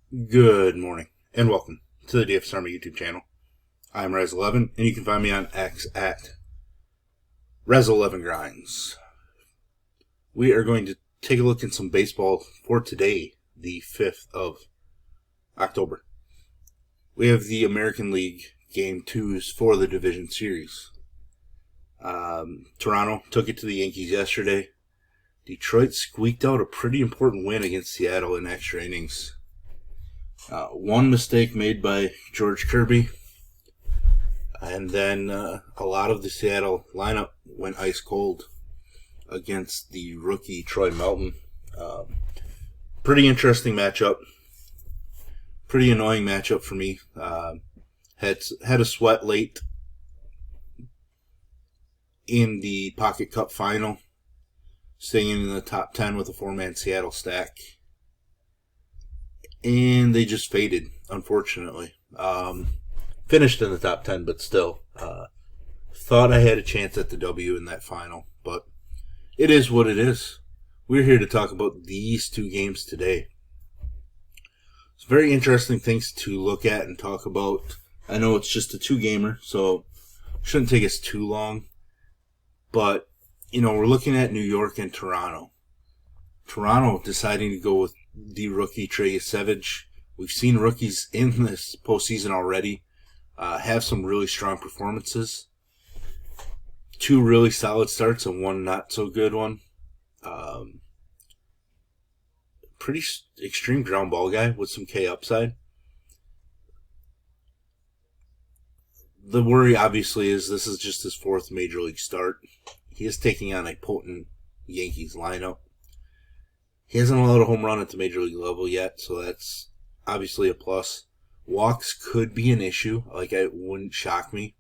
Good morning, and welcome to the DFS Army YouTube channel. I'm Razzle, and you can find me on X at Razzle11Grinds. We are going to take a look at some baseball for today, the 5th of October. We have the American League Game 2s for the Division Series. Toronto took it to the Yankees yesterday. Detroit squeaked out a pretty important win against Seattle in extra innings. One mistake made by George Kirby, and then a lot of the Seattle lineup went ice cold against the rookie Troy Melton. Pretty interesting matchup. Pretty annoying matchup for me. Had a sweat late in the Pocket Cup final, staying in the top 10 with a 4-man Seattle stack. And they just faded, unfortunately. Finished in the top 10, but still. Thought I had a chance at the W in that final, but it is what it is. We're here to talk about these two games today. It's very interesting things to look at and talk about. I know it's just a 2-gamer, so it shouldn't take us too long. But, we're looking at New York and Toronto. Toronto deciding to go with the rookie Trey Savage. We've seen rookies in this postseason already have some really strong performances. 2 really solid starts and 1 not so good one. Pretty extreme ground ball guy with some K upside. The worry obviously is this is just his 4th major league start. He is taking on a potent Yankees lineup. He hasn't allowed a home run at the major league level yet, so that's obviously a plus. Walks could be an issue, it wouldn't shock me.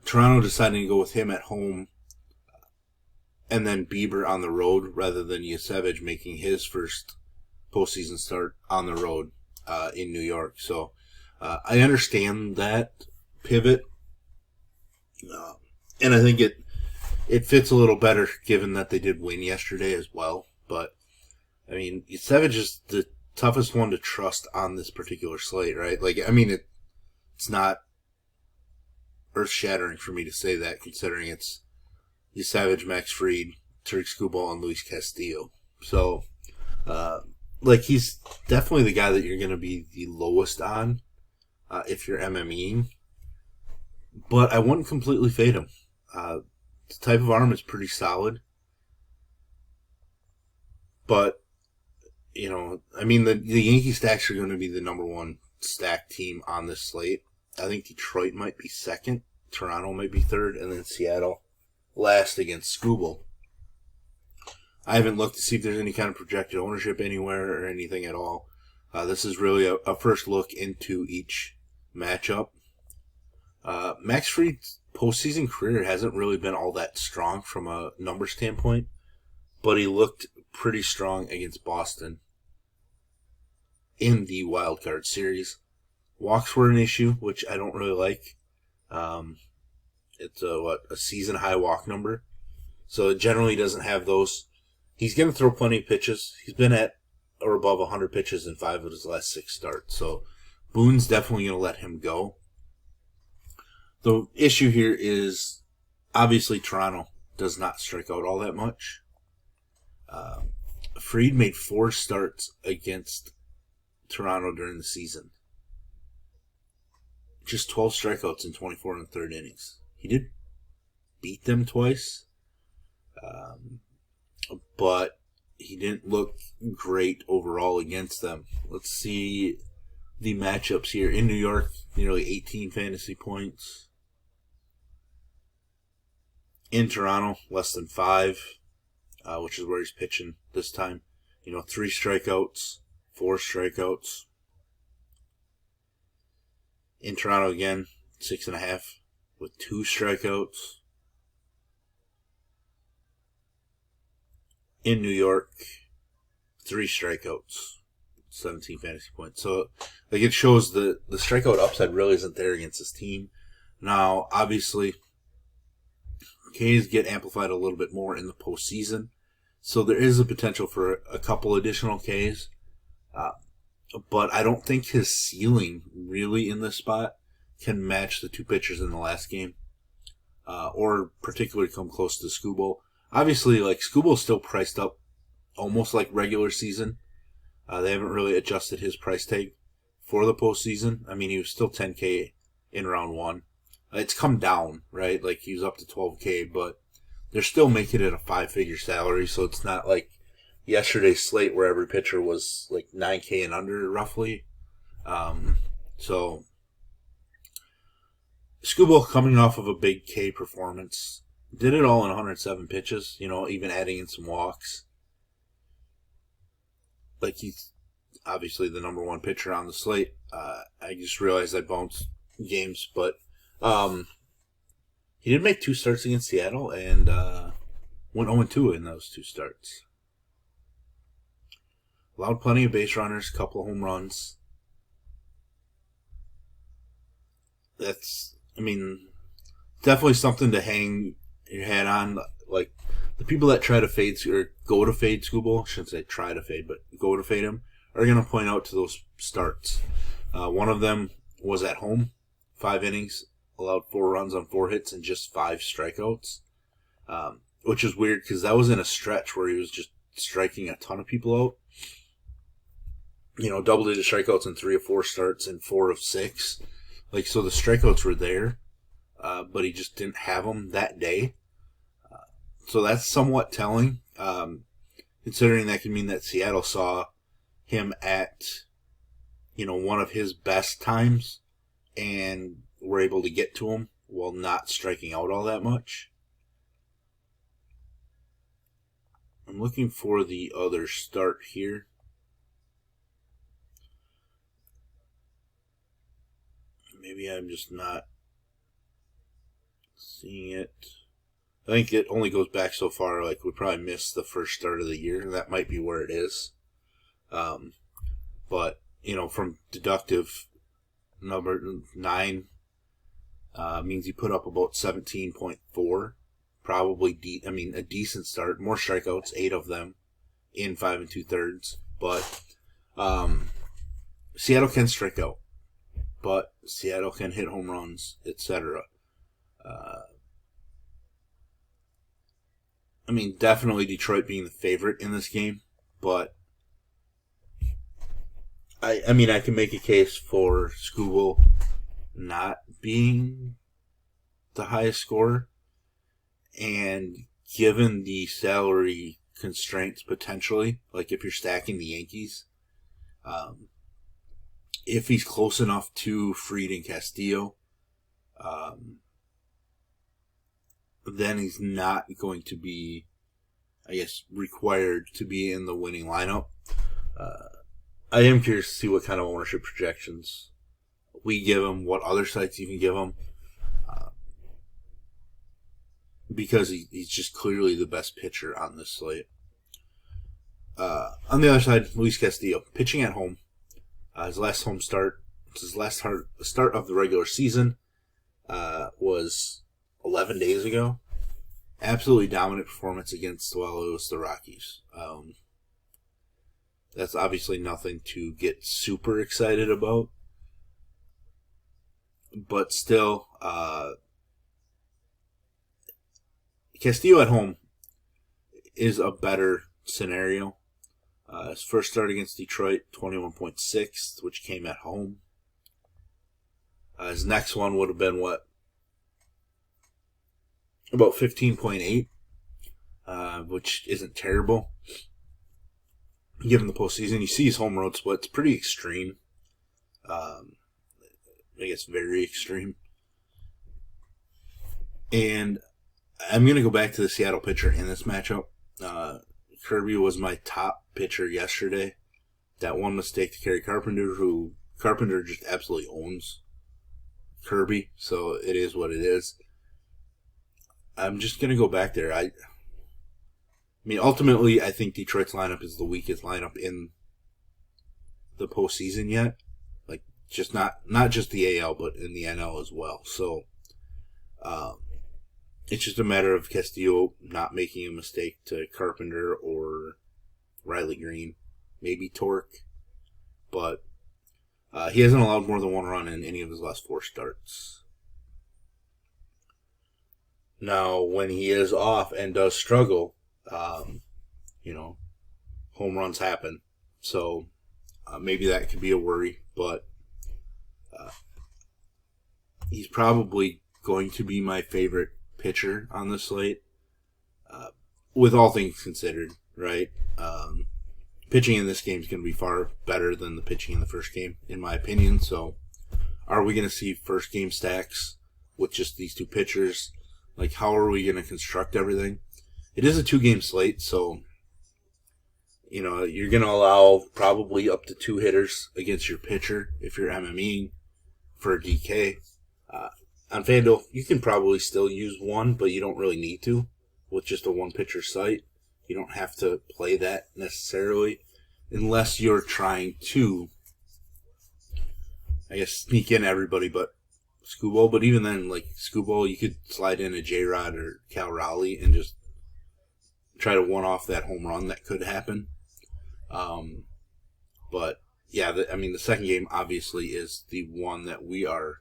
Toronto deciding to go with him at home, and then Bieber on the road rather than Yesevich making his first postseason start on the road in New York. So I understand that pivot, and I think it fits a little better given that they did win yesterday as well. But, Savage is the toughest one to trust on this particular slate, right? It's not earth-shattering for me to say that, considering it's Savage, Max Fried, Tariq Skubal, and Luis Castillo. So, he's definitely the guy that you're going to be the lowest on if you're MMEing. But I wouldn't completely fade him. The type of arm is pretty solid. But, the Yankee stacks are going to be the number 1 stack team on this slate. I think Detroit might be 2nd, Toronto might be 3rd, and then Seattle last against Skubal. I haven't looked to see if there's any kind of projected ownership anywhere or anything at all. This is really a first look into each matchup. Max Fried's postseason career hasn't really been all that strong from a number standpoint, but he looked pretty strong against Boston in the wild card series. Walks were an issue, which I don't really like. It's a season high walk number, so it generally doesn't have those. He's going to throw plenty of pitches. He's been at or above 100 pitches in 5 of his last 6 starts, so Boone's definitely going to let him go. The issue here is obviously Toronto does not strike out all that much. Fried made 4 starts against Toronto during the season. Just 12 strikeouts in 24 and 1/3 innings. He did beat them twice, but he didn't look great overall against them. Let's see the matchups here. In New York, nearly 18 fantasy points. In Toronto, less than 5. Which is where he's pitching this time. 3 strikeouts, 4 strikeouts. In Toronto again, 6.5 with 2 strikeouts. In New York, 3 strikeouts, 17 fantasy points. So, it shows the strikeout upside really isn't there against this team. Now, obviously, Ks get amplified a little bit more in the postseason. So there is a potential for a couple additional Ks. but I don't think his ceiling really in this spot can match the two pitchers in the last game, or particularly come close to Skubal. Obviously, like, Skubal's still priced up almost like regular season. They haven't really adjusted his price tag for the postseason. I mean, he was still 10K in round one. It's come down, right? Like, he was up to 12K, but they're still making it a 5-figure salary, so it's not like yesterday's slate where every pitcher was like 9K and under, roughly. So, Skubal coming off of a big K performance. Did it all in 107 pitches, even adding in some walks. Like, he's obviously the number one pitcher on the slate. I just realized I bounced games, but he did make 2 starts against Seattle and went 0-2 in those 2 starts. Allowed plenty of base runners, a couple of home runs. That's, definitely something to hang your hat on. Like, the people that try to fade, or go to fade Skubal, I shouldn't say try to fade, but go to fade him, are going to point out to those starts. One of them was at home, 5 innings, allowed 4 runs on 4 hits and just 5 strikeouts, which is weird because that was in a stretch where he was just striking a ton of people out. Double-digit strikeouts in 3 of 4 starts and 4 of 6. Like, so the strikeouts were there, but he just didn't have them that day. So that's somewhat telling, considering that could mean that Seattle saw him at, one of his best times and were able to get to him while not striking out all that much. I'm looking for the other start here. Maybe I'm just not seeing it. I think it only goes back so far. Like, we probably missed the first start of the year. That might be where it is. But, from deductive number 9, means he put up about 17.4. Probably, a decent start. More strikeouts, 8 of them in 5 2/3. But Seattle can strike out. But Seattle can hit home runs, etc. Definitely Detroit being the favorite in this game, but I can make a case for Skubal not being the highest scorer, and given the salary constraints potentially, like if you're stacking the Yankees, if he's close enough to Fried and Castillo, then he's not going to be, required to be in the winning lineup. I am curious to see what kind of ownership projections we give him, what other sites even give him, because he's just clearly the best pitcher on this slate. On the other side, Luis Castillo, pitching at home. His last home start, his last start of the regular season, was 11 days ago. Absolutely dominant performance against, it was the Rockies. That's obviously nothing to get super excited about. But still, Castillo at home is a better scenario. His first start against Detroit, 21.6, which came at home. His next one would have been, about 15.8, which isn't terrible. Given the postseason, you see his home road split's pretty extreme. Very extreme. And I'm going to go back to the Seattle pitcher in this matchup. Kirby was my top pitcher yesterday. That one mistake to Kerry Carpenter, who Carpenter just absolutely owns Kirby, so it is what it is. I'm just going to go back there. Ultimately, I think Detroit's lineup is the weakest lineup in the postseason yet. Like, just not just the AL, but in the NL as well. So, it's just a matter of Castillo not making a mistake to Carpenter or Riley Green, maybe Torque. but he hasn't allowed more than 1 run in any of his last 4 starts. Now, when he is off and does struggle, home runs happen. So maybe that could be a worry, but he's probably going to be my favorite pitcher on the slate, with all things considered, right? Pitching in this game is going to be far better than the pitching in the first game, in my opinion. So are we going to see first game stacks with just these 2 pitchers? Like, how are we going to construct everything? It is a 2-game slate, so, you're going to allow probably up to 2 hitters against your pitcher if you're MMEing for a DK. On FanDuel, you can probably still use 1, but you don't really need to with just a 1-pitcher site. You don't have to play that necessarily unless you're trying to, sneak in everybody but Scoobo. But even then, like Scoobo, you could slide in a J-Rod or Cal Raleigh and just try to one-off that home run that could happen. But, yeah, the second game obviously is the one that we are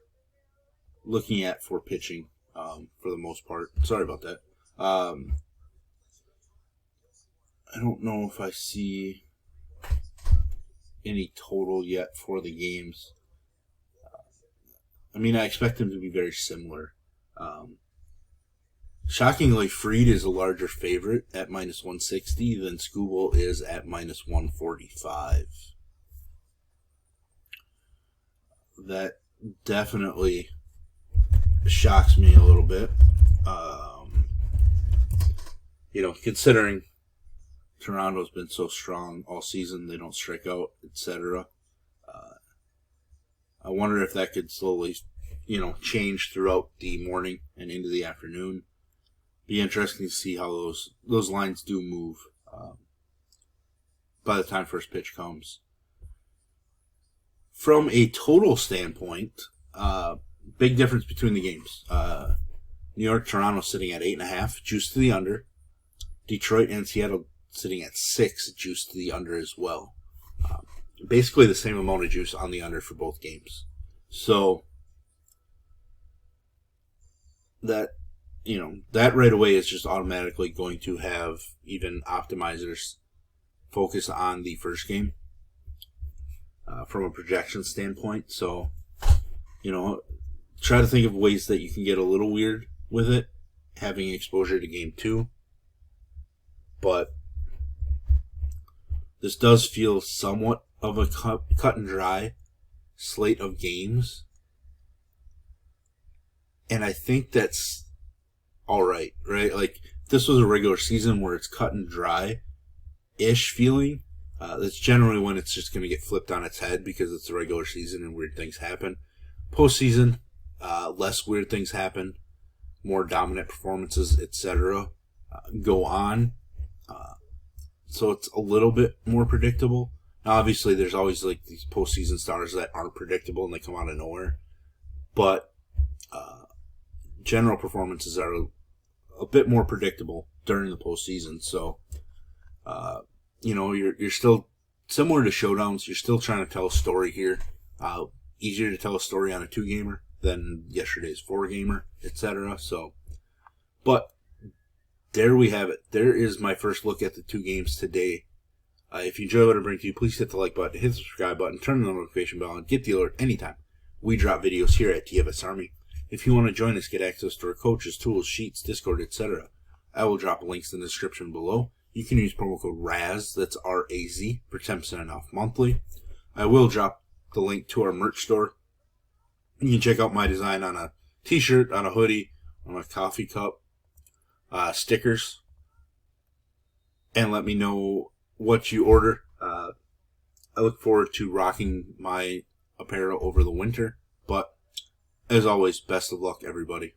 looking at for pitching for the most part. Sorry about that. I don't know if I see any total yet for the games. I expect them to be very similar. Shockingly, Freed is a larger favorite at -160 than Scooble is at -145. That definitely shocks me a little bit. Considering Toronto's been so strong all season, they don't strike out, etc. I wonder if that could slowly, change throughout the morning and into the afternoon. Be interesting to see how those lines do move by the time first pitch comes. From a total standpoint, big difference between the games. New York, Toronto sitting at 8.5, juice to the under. Detroit and Seattle sitting at 6, juice to the under as well. Basically the same amount of juice on the under for both games. So that right away is just automatically going to have even optimizers focus on the first game from a projection standpoint. So, try to think of ways that you can get a little weird with it, having exposure to game 2. But this does feel somewhat of a cut and dry slate of games. And I think that's alright, right? Like, if this was a regular season where it's cut and dry-ish feeling, that's generally when it's just going to get flipped on its head because it's a regular season and weird things happen. Postseason, less weird things happen, more dominant performances, etc. Go on. So it's a little bit more predictable. Now, obviously, there's always like these postseason stars that aren't predictable and they come out of nowhere. But general performances are a bit more predictable during the postseason. So, you're still similar to showdowns. You're still trying to tell a story here. Easier to tell a story on a 2-gamer than yesterday's 4-gamer, etc. So, but there we have it. There is my first look at the 2 games today. If you enjoy what I bring to you, please hit the like button, hit the subscribe button, turn on the notification bell, and get the alert anytime we drop videos here at DFS Army. If you want to join us, get access to our coaches, tools, sheets, Discord, etc., I will drop links in the description below. You can use promo code RAZ, that's R-A-Z, for 10% off monthly. I will drop the link to our merch store. You can check out my design on a t-shirt, on a hoodie, on a coffee cup, stickers, and let me know what you order. I look forward to rocking my apparel over the winter, but as always, best of luck, everybody.